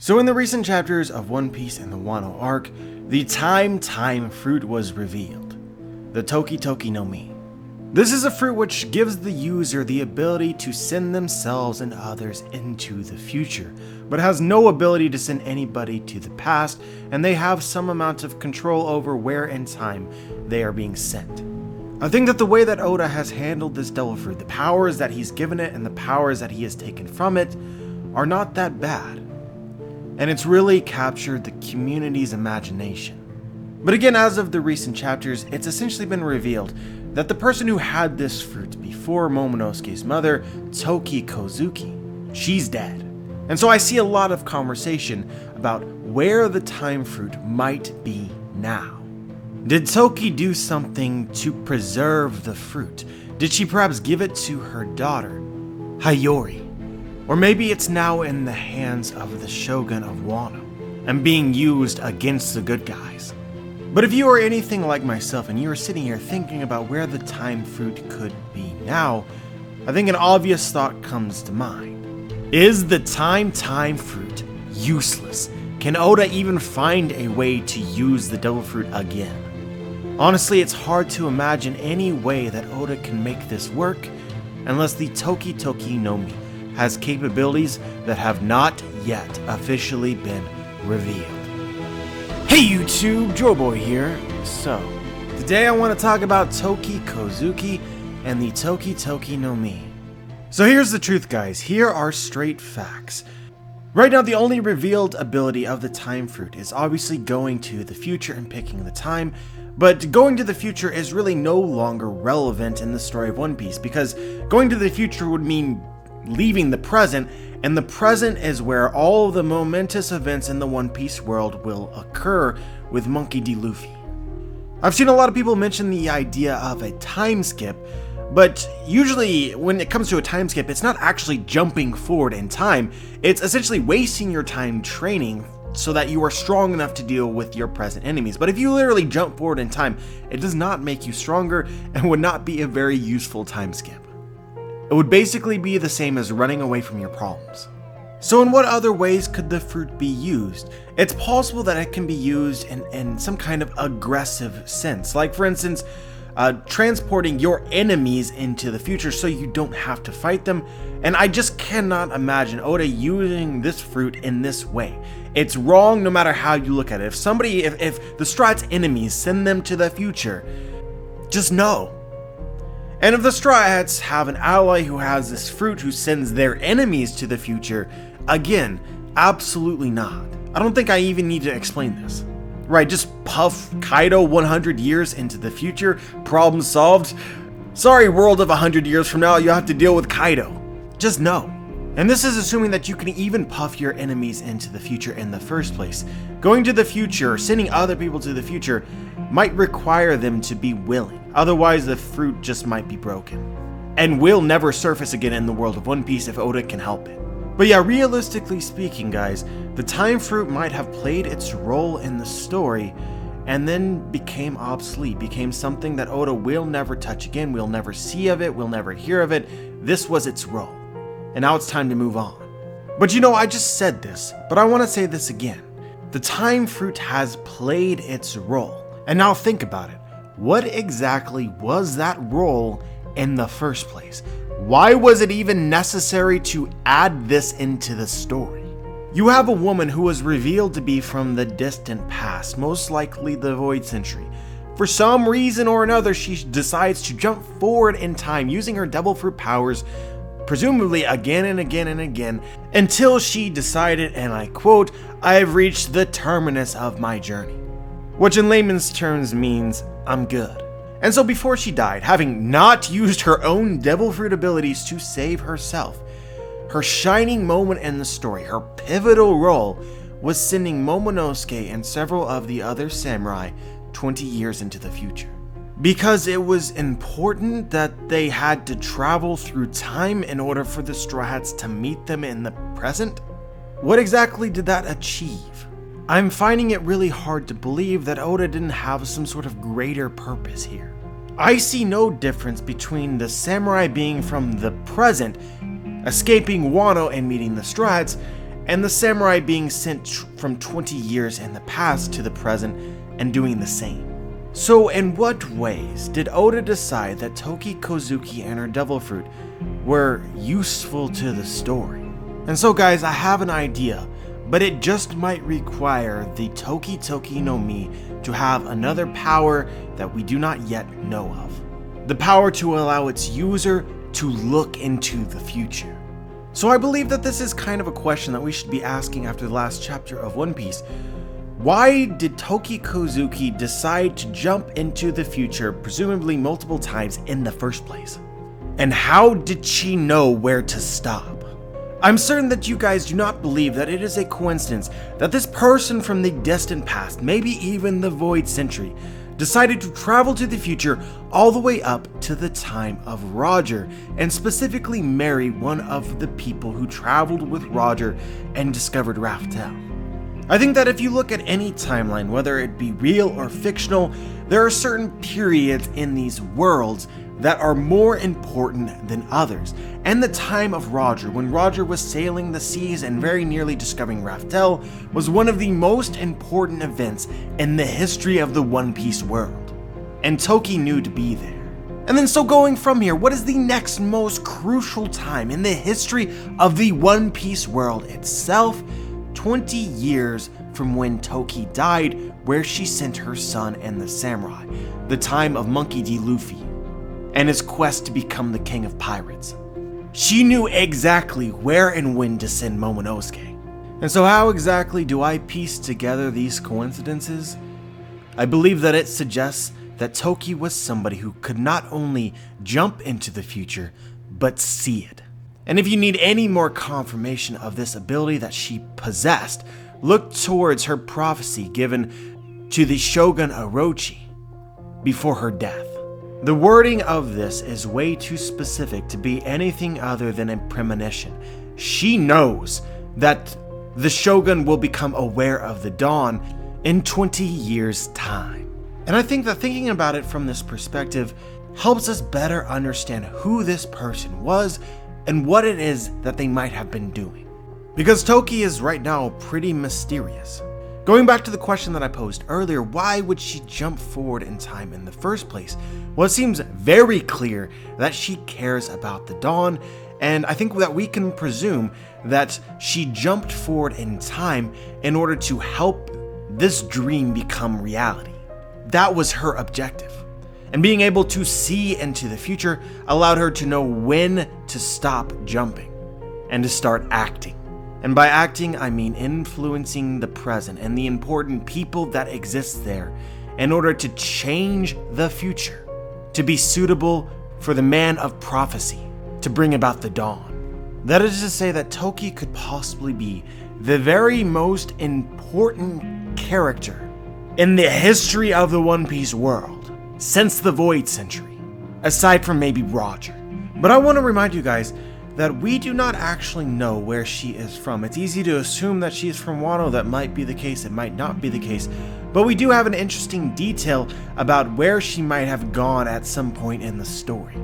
So in the recent chapters of One Piece and the Wano arc, the Time fruit was revealed. The Toki Toki no Mi. This is a fruit which gives the user the ability to send themselves and others into the future, but has no ability to send anybody to the past, and they have some amount of control over where in time they are being sent. I think that the way that Oda has handled this devil fruit, the powers that he's given it and the powers that he has taken from it, are not that bad. And it's really captured the community's imagination. But again, as of the recent chapters, it's essentially been revealed that the person who had this fruit before Momonosuke's mother, Toki Kozuki, she's dead. And so I see a lot of conversation about where the time fruit might be now. Did Toki do something to preserve the fruit? Did she perhaps give it to her daughter, Hayori? Or maybe it's now in the hands of the Shogun of Wano and being used against the good guys. But if you are anything like myself and you are sitting here thinking about where the time fruit could be now, I think an obvious thought comes to mind. Is the time fruit useless? Can Oda even find a way to use the devil fruit again? Honestly, it's hard to imagine any way that Oda can make this work unless the Toki Toki no Mi has capabilities that have not yet officially been revealed. Hey YouTube, JoBoy here. So, today I want to talk about Toki Kozuki and the Toki Toki no Mi. So here's the truth, guys. Here are straight facts. Right now, the only revealed ability of the time fruit is obviously going to the future and picking the time, but going to the future is really no longer relevant in the story of One Piece, because going to the future would mean leaving the present, and the present is where all of the momentous events in the One Piece world will occur with Monkey D. Luffy. I've seen a lot of people mention the idea of a time skip, but usually when it comes to a time skip, it's not actually jumping forward in time, it's essentially wasting your time training so that you are strong enough to deal with your present enemies. But if you literally jump forward in time, it does not make you stronger and would not be a very useful time skip. It would basically be the same as running away from your problems. So in what other ways could the fruit be used? It's possible that it can be used in some kind of aggressive sense. Like for instance, transporting your enemies into the future so you don't have to fight them. And I just cannot imagine Oda using this fruit in this way. It's wrong no matter how you look at it. If the Straw Hat's enemies send them to the future, just know. And if the Straw Hats have an ally who has this fruit who sends their enemies to the future, again, absolutely not. I don't think I even need to explain this. Right, just puff Kaido 100 years into the future, problem solved. Sorry, world of 100 years from now, you have to deal with Kaido. Just know. And this is assuming that you can even puff your enemies into the future in the first place. Going to the future, sending other people to the future, might require them to be willing. Otherwise, the fruit just might be broken. And will never surface again in the world of One Piece if Oda can help it. But yeah, realistically speaking, guys, the time fruit might have played its role in the story and then became obsolete, became something that Oda will never touch again, we'll never see of it, we'll never hear of it. This was its role. And now it's time to move on. But you know, I just said this, but I want to say this again. The time fruit has played its role. And now think about it. What exactly was that role in the first place? Why was it even necessary to add this into the story? You have a woman who was revealed to be from the distant past, most likely the Void Century. For some reason or another, she decides to jump forward in time using her devil fruit powers, presumably again and again and again, until she decided, and I quote, "I've reached the terminus of my journey." Which in layman's terms means, I'm good. And so before she died, having not used her own devil fruit abilities to save herself, her shining moment in the story, her pivotal role, was sending Momonosuke and several of the other samurai 20 years into the future. Because it was important that they had to travel through time in order for the Straw Hats to meet them in the present? What exactly did that achieve? I'm finding it really hard to believe that Oda didn't have some sort of greater purpose here. I see no difference between the samurai being from the present, escaping Wano and meeting the Straw Hats, and the samurai being sent from 20 years in the past to the present and doing the same. So in what ways did Oda decide that Toki Kozuki and her devil fruit were useful to the story? And so guys, I have an idea, but it just might require the Toki Toki no Mi to have another power that we do not yet know of. The power to allow its user to look into the future. So I believe that this is kind of a question that we should be asking after the last chapter of One Piece. Why did Toki Kozuki decide to jump into the future, presumably multiple times in the first place? And how did she know where to stop? I'm certain that you guys do not believe that it is a coincidence that this person from the distant past, maybe even the Void Century, decided to travel to the future all the way up to the time of Roger, and specifically marry one of the people who traveled with Roger and discovered Raftel. I think that if you look at any timeline, whether it be real or fictional, there are certain periods in these worlds that are more important than others. And the time of Roger, when Roger was sailing the seas and very nearly discovering Raftel, was one of the most important events in the history of the One Piece world. And Toki knew to be there. And then so going from here, what is the next most crucial time in the history of the One Piece world itself? 20 years from when Toki died, where she sent her son and the samurai, the time of Monkey D. Luffy, and his quest to become the king of pirates. She knew exactly where and when to send Momonosuke. And so how exactly do I piece together these coincidences? I believe that it suggests that Toki was somebody who could not only jump into the future, but see it. And if you need any more confirmation of this ability that she possessed, look towards her prophecy given to the Shogun Orochi before her death. The wording of this is way too specific to be anything other than a premonition. She knows that the Shogun will become aware of the dawn in 20 years' time. And I think that thinking about it from this perspective helps us better understand who this person was and what it is that they might have been doing. Because Toki is right now pretty mysterious. Going back to the question that I posed earlier, why would she jump forward in time in the first place? Well, it seems very clear that she cares about the dawn, and I think that we can presume that she jumped forward in time in order to help this dream become reality. That was her objective. And being able to see into the future allowed her to know when to stop jumping and to start acting. And by acting, I mean influencing the present and the important people that exist there in order to change the future, to be suitable for the man of prophecy, to bring about the dawn. That is to say that Toki could possibly be the very most important character in the history of the One Piece world since the Void Century, aside from maybe Roger. But I want to remind you guys that we do not actually know where she is from. It's easy to assume that she is from Wano. That might be the case, it might not be the case, but we do have an interesting detail about where she might have gone at some point in the story.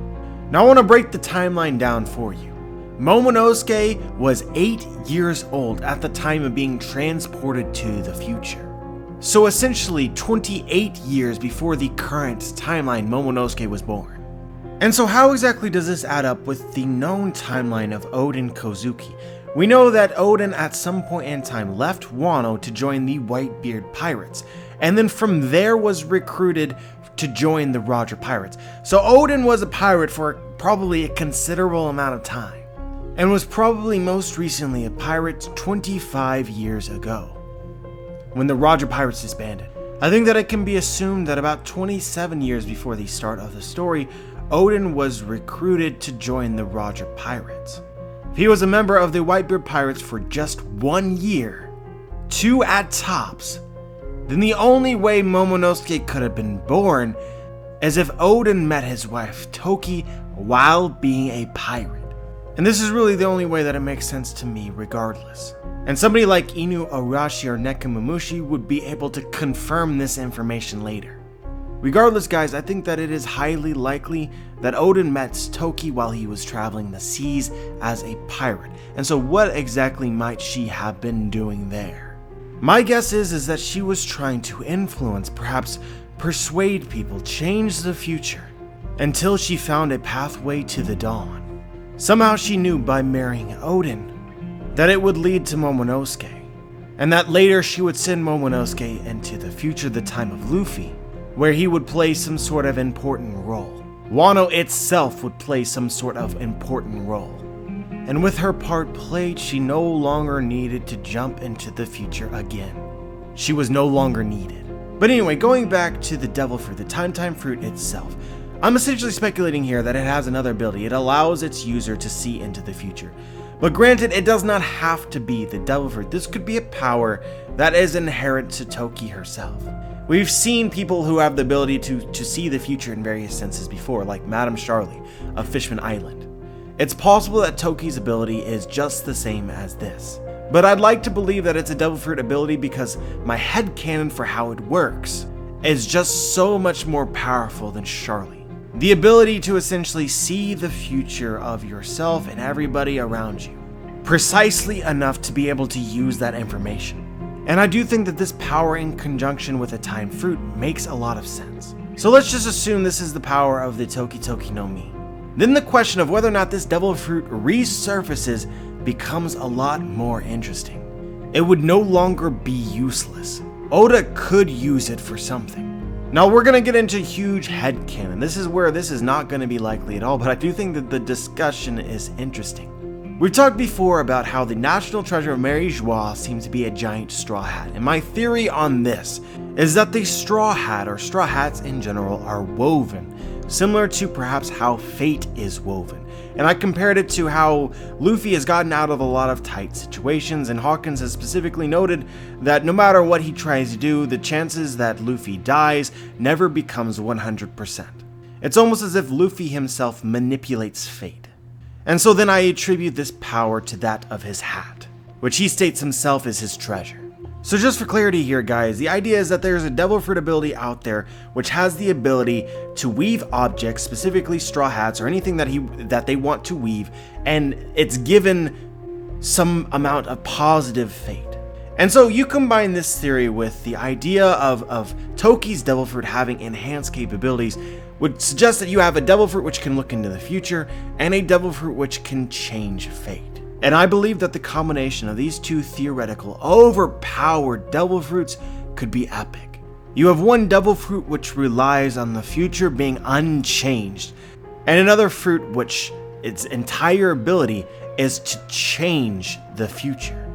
Now I want to break the timeline down for you. Momonosuke was 8 years old at the time of being transported to the future. So essentially 28 years before the current timeline, Momonosuke was born. And so how exactly does this add up with the known timeline of Oden Kozuki? We know that Oden at some point in time left Wano to join the Whitebeard Pirates, and then from there was recruited to join the Roger Pirates. So Oden was a pirate for probably a considerable amount of time, and was probably most recently a pirate 25 years ago, when the Roger Pirates disbanded. I think that it can be assumed that about 27 years before the start of the story, Oden was recruited to join the Roger Pirates. If he was a member of the Whitebeard Pirates for just 1 year, 2 at tops, then the only way Momonosuke could have been born is if Oden met his wife Toki while being a pirate. And this is really the only way that it makes sense to me regardless. And somebody like Inu Arashi or Nekomamushi would be able to confirm this information later. Regardless, guys, I think that it is highly likely that Odin met Toki while he was traveling the seas as a pirate. And so what exactly might she have been doing there? My guess is that she was trying to influence, perhaps persuade people, change the future, until she found a pathway to the dawn. Somehow she knew by marrying Odin that it would lead to Momonosuke, and that later she would send Momonosuke into the future, the time of Luffy, where he would play some sort of important role. Wano itself would play some sort of important role. And with her part played, she no longer needed to jump into the future again. She was no longer needed. But anyway, going back to the devil fruit, the time fruit itself, I'm essentially speculating here that it has another ability. It allows its user to see into the future. But granted, it does not have to be the devil fruit. This could be a power that is inherent to Toki herself. We've seen people who have the ability to see the future in various senses before, like Madame Charlie of Fishman Island. It's possible that Toki's ability is just the same as this. But I'd like to believe that it's a devil fruit ability because my headcanon for how it works is just so much more powerful than Charlie. The ability to essentially see the future of yourself and everybody around you, precisely enough to be able to use that information. And I do think that this power in conjunction with a time fruit makes a lot of sense. So let's just assume this is the power of the Toki no Mi. Then the question of whether or not this devil fruit resurfaces becomes a lot more interesting. It would no longer be useless. Oda could use it for something. Now we're going to get into huge headcanon. This is where this is not going to be likely at all, but I do think that the discussion is interesting. We've talked before about how the national treasure of MavisHdz seems to be a giant straw hat, and my theory on this is that the straw hat, or straw hats in general, are woven, similar to perhaps how fate is woven. And I compared it to how Luffy has gotten out of a lot of tight situations, and Hawkins has specifically noted that no matter what he tries to do, the chances that Luffy dies never becomes 100%. It's almost as if Luffy himself manipulates fate. And so then I attribute this power to that of his hat, which he states himself is his treasure. So just for clarity here, guys, the idea is that there's a devil fruit ability out there which has the ability to weave objects, specifically straw hats or anything that they want to weave, and it's given some amount of positive fate. And so you combine this theory with the idea of Toki's devil fruit having enhanced capabilities, would suggest that you have a devil fruit which can look into the future and a devil fruit which can change fate. And I believe that the combination of these two theoretical, overpowered devil fruits could be epic. You have one devil fruit which relies on the future being unchanged, and another fruit which its entire ability is to change the future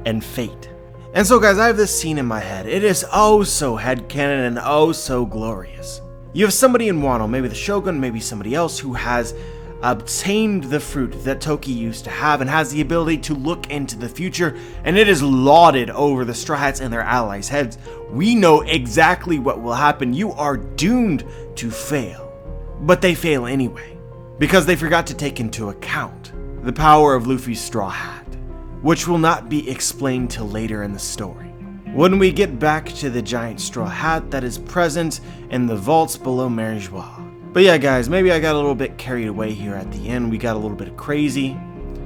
and fate. And so guys, I have this scene in my head. It is oh so headcanon and oh so glorious. You have somebody in Wano, maybe the Shogun, maybe somebody else, who has obtained the fruit that Toki used to have and has the ability to look into the future, and it is lauded over the Straw Hats and their allies' heads. We know exactly what will happen. You are doomed to fail. But they fail anyway, because they forgot to take into account the power of Luffy's Straw Hat, which will not be explained till later in the story, when we get back to the giant straw hat that is present in the vaults below MavisHdz. But yeah guys, maybe I got a little bit carried away here at the end, we got a little bit crazy,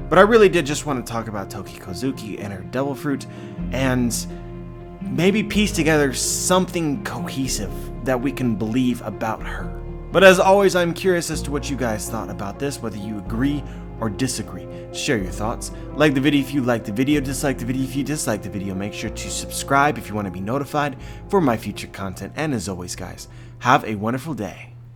but I really did just want to talk about Toki Kozuki and her devil fruit, and maybe piece together something cohesive that we can believe about her. But as always, I'm curious as to what you guys thought about this, whether you agree or disagree. Share your thoughts. Like the video if you liked the video, dislike the video if you dislike the video. Make sure to subscribe if you want to be notified for my future content. And as always guys, have a wonderful day.